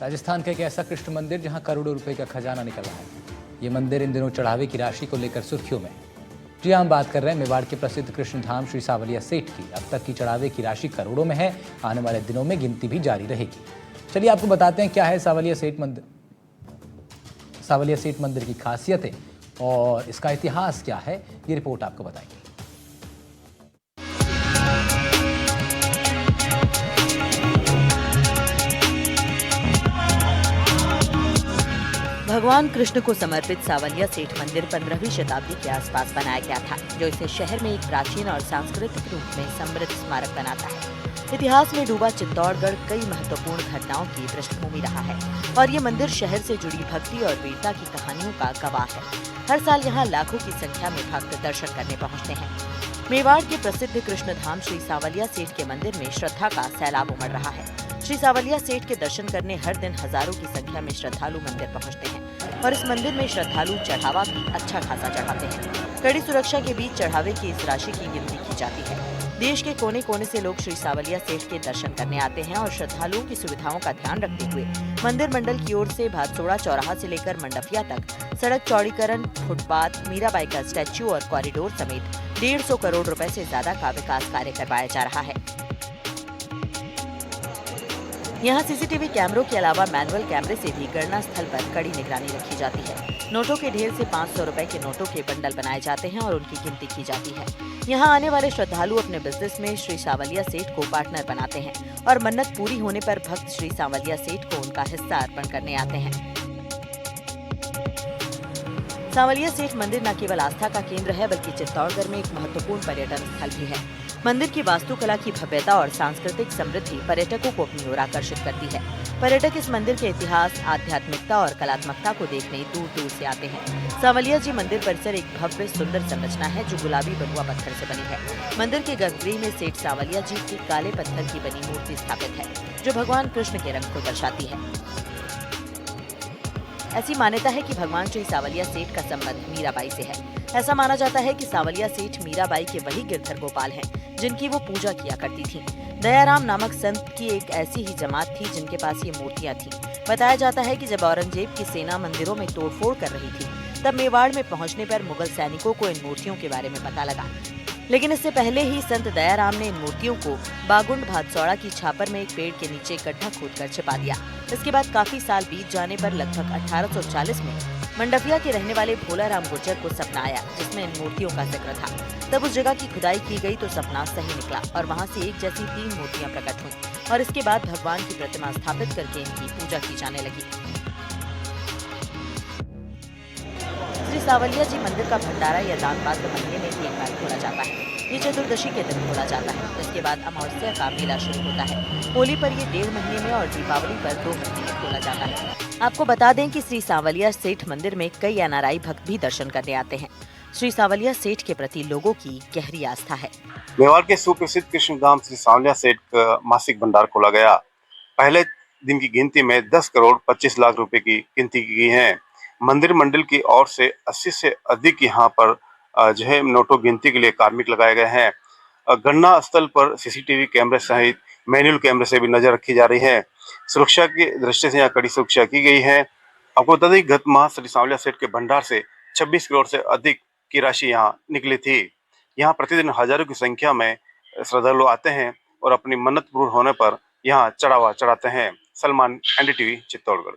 राजस्थान का एक ऐसा कृष्ण मंदिर जहां करोड़ों रुपए का खजाना निकल रहा है। ये मंदिर इन दिनों चढ़ावे की राशि को लेकर सुर्खियों में है। जी हम बात कर रहे हैं मेवाड़ के प्रसिद्ध कृष्ण धाम श्री सांवलिया सेठ की। अब तक की चढ़ावे की राशि करोड़ों में है। आने वाले दिनों में गिनती भी जारी रहेगी। चलिए आपको बताते हैं क्या है सांवलिया सेठ मंदिर की खासियतें और इसका इतिहास क्या है, ये रिपोर्ट आपको बताएंगे। भगवान कृष्ण को समर्पित सांवलिया सेठ मंदिर 15वीं शताब्दी के आसपास बनाया गया था, जो इसे शहर में एक प्राचीन और सांस्कृतिक रूप में समृद्ध स्मारक बनाता है। इतिहास में डूबा चित्तौड़गढ़ कई महत्वपूर्ण घटनाओं की पृष्ठभूमि रहा है और ये मंदिर शहर से जुड़ी भक्ति और वीरता की कहानियों का गवाह है। हर साल यहाँ लाखों की संख्या में भक्त दर्शन करने पहुँचते हैं। मेवाड़ के प्रसिद्ध कृष्ण धाम श्री सांवलिया सेठ के मंदिर में श्रद्धा का सैलाब उमड़ रहा है। श्री सांवलिया सेठ के दर्शन करने हर दिन हजारों की संख्या में श्रद्धालु मंदिर पहुंचते हैं और इस मंदिर में श्रद्धालु चढ़ावा भी अच्छा खासा चढ़ाते हैं। कड़ी सुरक्षा के बीच चढ़ावे की इस राशि की गिनती की जाती है। देश के कोने कोने से लोग श्री सांवलिया सेठ के दर्शन करने आते हैं और श्रद्धालुओं की सुविधाओं का ध्यान रखते हुए मंदिर मंडल की ओर से भातसोड़ा चौराहा से लेकर मंडपिया तक सड़क चौड़ीकरण, फुटपाथ, मीराबाई का स्टैच्यू और कॉरिडोर समेत 150 करोड़ रुपए से ज्यादा का विकास कार्य करवाया जा रहा है। यहाँ सीसीटीवी कैमरों के अलावा मैनुअल कैमरे से भी गणना स्थल पर कड़ी निगरानी रखी जाती है। नोटों के ढेर से 500 रुपए के नोटों के बंडल बनाए जाते हैं और उनकी गिनती की जाती है। यहाँ आने वाले श्रद्धालु अपने बिजनेस में श्री सांवलिया सेठ को पार्टनर बनाते हैं और मन्नत पूरी होने पर भक्त श्री सांवलिया सेठ को उनका हिस्सा अर्पण करने आते हैं। सांवलिया सेठ मंदिर न केवल आस्था का केंद्र है, बल्कि चित्तौड़गढ़ में एक महत्वपूर्ण पर्यटन स्थल भी है। मंदिर की वास्तुकला की भव्यता और सांस्कृतिक समृद्धि पर्यटकों को अपनी ओर आकर्षित करती है। पर्यटक इस मंदिर के इतिहास, आध्यात्मिकता और कलात्मकता को देखने दूर दूर से आते हैं। सांवलिया जी मंदिर परिसर एक भव्य सुंदर संरचना है जो गुलाबी बलुआ पत्थर से बनी है। मंदिर के गर्भगृह में सेठ सांवलिया जी की काले पत्थर की बनी मूर्ति स्थापित है, जो भगवान कृष्ण के रंग को दर्शाती है। ऐसी मान्यता है कि भगवान श्री सांवलिया सेठ का संबंध मीराबाई से है। ऐसा माना जाता है कि सांवलिया सेठ मीराबाई के वही गिरधर गोपाल हैं, जिनकी वो पूजा किया करती थी। दयाराम नामक संत की एक ऐसी ही जमात थी जिनके पास ये मूर्तियां थी। बताया जाता है कि जब औरंगजेब की सेना मंदिरों में तोड़फोड़ कर रही थी, तब मेवाड़ में पहुंचने पर मुगल सैनिकों को इन मूर्तियों के बारे में पता लगा। लेकिन इससे पहले ही संत दयाराम ने इन मूर्तियों को बागुंड भातसौड़ा की छापर में एक पेड़ के नीचे गड्ढा खोदकर छिपा दिया। इसके बाद काफी साल बीत जाने पर लगभग 1840 में मंडपिया के रहने वाले भोलाराम गुर्जर को सपना आया, जिसमें इन मूर्तियों का जिक्र था। तब उस जगह की खुदाई की गई तो सपना सही निकला और वहां से एक जैसी 3 मूर्तियां प्रकट हुई और इसके बाद भगवान की प्रतिमा स्थापित करके इनकी पूजा की जाने लगी। श्री सांवलिया जी मंदिर का भंडारा या दान पात्र महीने में एक बार खोला जाता है। ये चतुर्दशी के दिन खोला जाता है। इसके बाद अमावस्या का मेला शुरू होता है। होली पर ये 1.5 महीने में और दीपावली पर 2 महीने में खोला जाता है। आपको बता दें कि श्री सांवलिया सेठ मंदिर में कई एनआरआई भक्त भी दर्शन करने आते हैं। श्री सांवलिया सेठ के प्रति लोगों की गहरी आस्था है। मेवाड़ के सुप्रसिद्ध कृष्ण धाम श्री सांवलिया सेठ का मासिक भंडार खोला गया। पहले दिन की गिनती में 10 करोड़ 25 लाख रुपए की गिनती की गई है। मंदिर मंडल की ओर से 80 से अधिक यहाँ पर जो है नोटों गिनती के लिए कार्मिक लगाए गए हैं। गणना स्थल पर सीसीटीवी कैमरे सहित मैनुअल कैमरे से भी नजर रखी जा रही है। सुरक्षा की दृष्टि से यहाँ कड़ी सुरक्षा की गई है। आपको बता दें गत माह श्री सांवलिया सेठ के भंडार से 26 करोड़ से अधिक की राशि यहाँ निकली थी। यहाँ प्रतिदिन हजारों की संख्या में श्रद्धालु आते हैं और अपनी मन्नत पूर्ण होने पर यहाँ चढ़ावा चढ़ाते हैं। सलमान, एनडीटीवी, चित्तौड़गढ़।